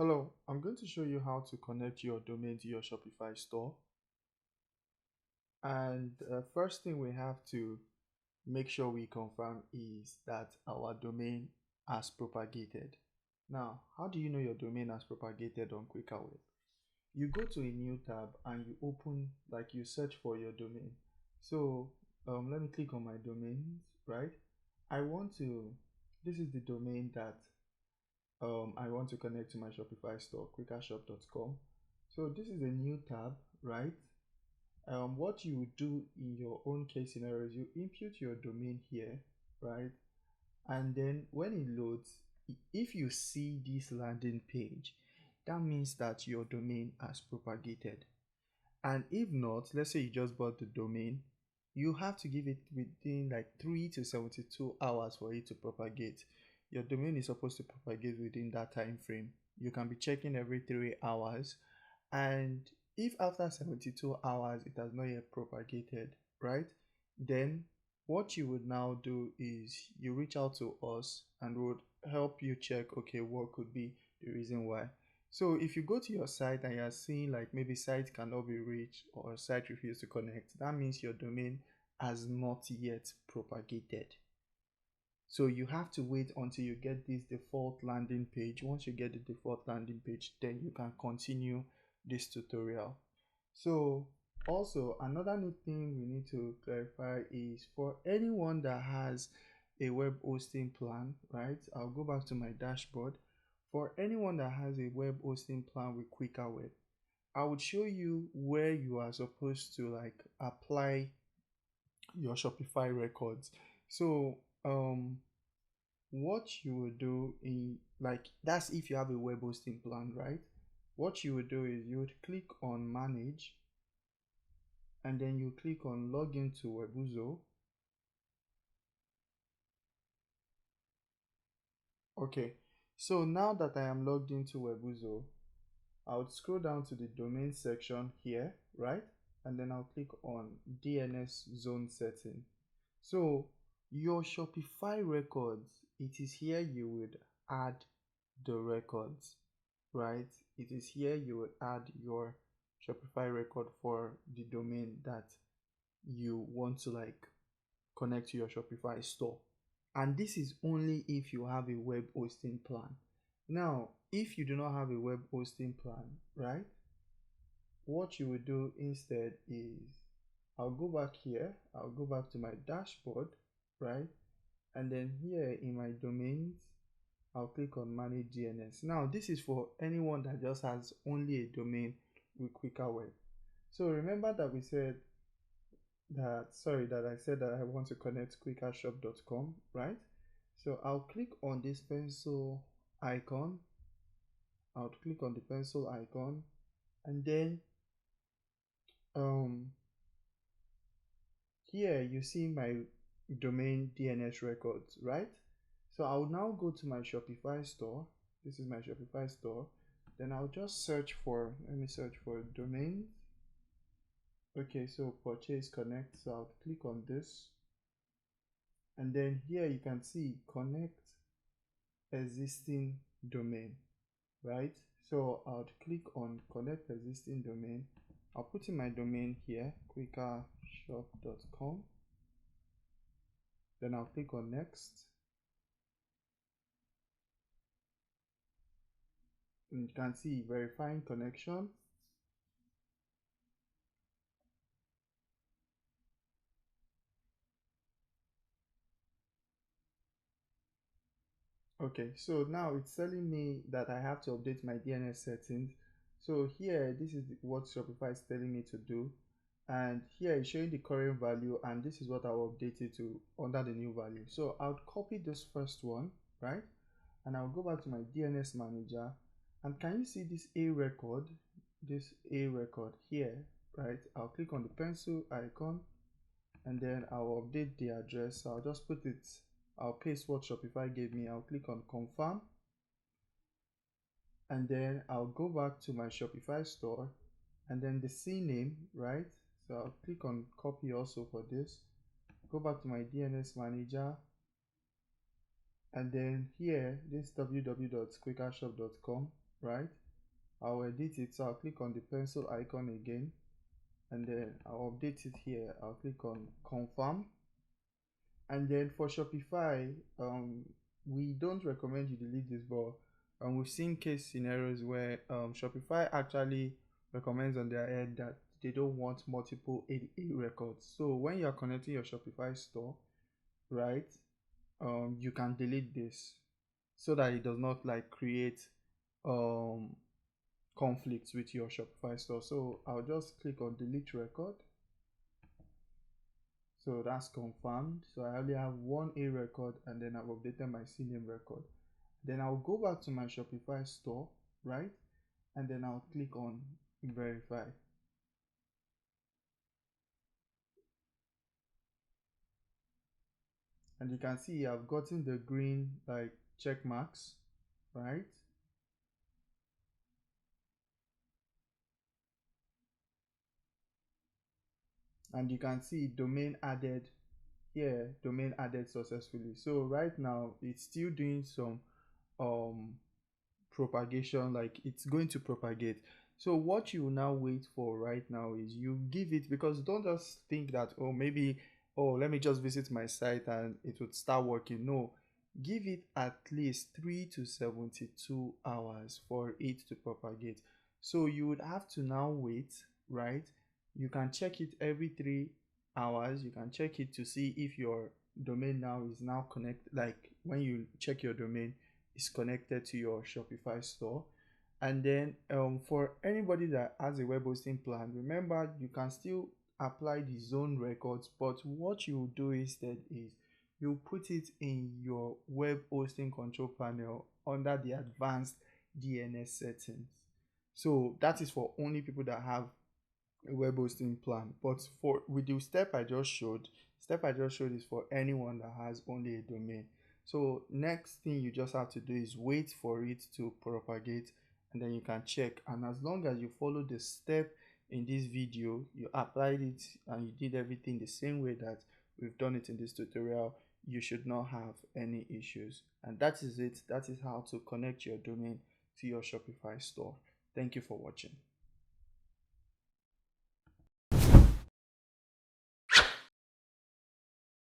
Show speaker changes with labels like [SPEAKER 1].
[SPEAKER 1] Hello, I'm going to show you how to connect your domain to your Shopify store. And first thing we have to make sure we confirm is that our domain has propagated. Now, how do you know your domain has propagated on Kwikaweb? You go to a new tab and you open, like you search for your domain. So let me click on my domains, right? This is the domain that I want to connect to my Shopify store, kwikashop.com. So this is a new tab, right? What you would do in your own case scenario is you input your domain here, right? And then when it loads, if you see this landing page, that means that your domain has propagated. And if not, let's say you just bought the domain, you have to give it within like 3 to 72 hours for it to propagate. Your domain is supposed to propagate within that time frame. You can be checking every 3 hours, and if after 72 hours it has not yet propagated, right, then what you would now do is you reach out to us and would help you check, okay, what could be the reason why. So if you go to your site and you're seeing like maybe site cannot be reached or site refused to connect, that means your domain has not yet propagated. So you have to wait until you get this default landing page. Once you get the default landing page, then you can continue this tutorial. So also another new thing we need to clarify is for anyone that has a web hosting plan, right? I'll go back to my dashboard. For anyone that has a web hosting plan with Kwikaweb, I would show you where you are supposed to like apply your Shopify records. So what you will do in, like, that's if you have a web hosting plan, right? What you would do is you would click on manage, and then you click on login to Webuzo. Okay, so now that I am logged into Webuzo, I would scroll down to the domain section here, right? And then I'll click on DNS zone setting. So your Shopify records, it is here you would add the records, right? It is here you would add your Shopify record for the domain that you want to like connect to your Shopify store. And this is only if you have a web hosting plan. Now, if you do not have a web hosting plan, right, what you will do instead is I'll go back here, I'll go back to my dashboard, right? And then here in my domains, I'll click on manage DNS. Now, this is for anyone that just has only a domain with Kwikaweb. So remember that we said that, that I said that I want to connect kwikashop.com, right? So I'll click on this pencil icon. I'll click on the pencil icon, and then here you see my domain DNS records, right? So I'll now go to my Shopify store. This is my Shopify store. Then I'll just search for, let me search for domains. Okay, so purchase connect. So I'll click on this. And then here you can see connect existing domain, right? So I'll click on connect existing domain. I'll put in my domain here, kwikashop.com. Then I'll click on next. And you can see verifying connection. Okay, so now it's telling me that I have to update my DNS settings. So here, this is what Shopify is telling me to do. And here it's showing the current value, and this is what I'll update it to under the new value. So I'll copy this first one, right? And I'll go back to my DNS manager. And can you see this A record? This A record here, right? I'll click on the pencil icon, and then I'll update the address. So I'll just put it, I'll paste what Shopify gave me. I'll click on confirm, and then I'll go back to my Shopify store, and then the CNAME, right? So I'll click on copy also for this, go back to my DNS manager, and then here this www.kwikashop.com, right? I'll edit it. So I'll click on the pencil icon again, and then I'll update it here. I'll click on confirm. And then for Shopify, we don't recommend you delete this, but we've seen case scenarios where Shopify actually recommends on their end that they don't want multiple ADA records. So when you're connecting your Shopify store, right, you can delete this so that it does not like create um conflicts with your Shopify store. So I'll just click on delete record. So that's confirmed. So I only have one A record, and then I've updated my CNAME record. Then I'll go back to my Shopify store, right? And then I'll click on verify. And you can see I've gotten the green like check marks, right? And you can see domain added here, domain added successfully. So right now it's still doing some um propagation, like it's going to propagate. So what you now wait for right now is you give it, because don't just think that, oh, maybe, oh, let me just visit my site and it would start working. No, give it at least 3 to 72 hours for it to propagate. So you would have to now wait, right? You can check it every 3 hours. You can check it to see if your domain now is now connected. Like when you check your domain is connected to your Shopify store. And then for anybody that has a web hosting plan, remember you can still apply the zone records, but what you do instead is you put it in your web hosting control panel under the advanced DNS settings. So that is for only people that have a web hosting plan. But for with the step I just showed is for anyone that has only a domain. So next thing you just have to do is wait for it to propagate, and then you can check. And as long as you follow the step in this video, you applied it and you did everything the same way that we've done it in this tutorial, you should not have any issues. And that is it. That is how to connect your domain to your Shopify store. Thank you for watching.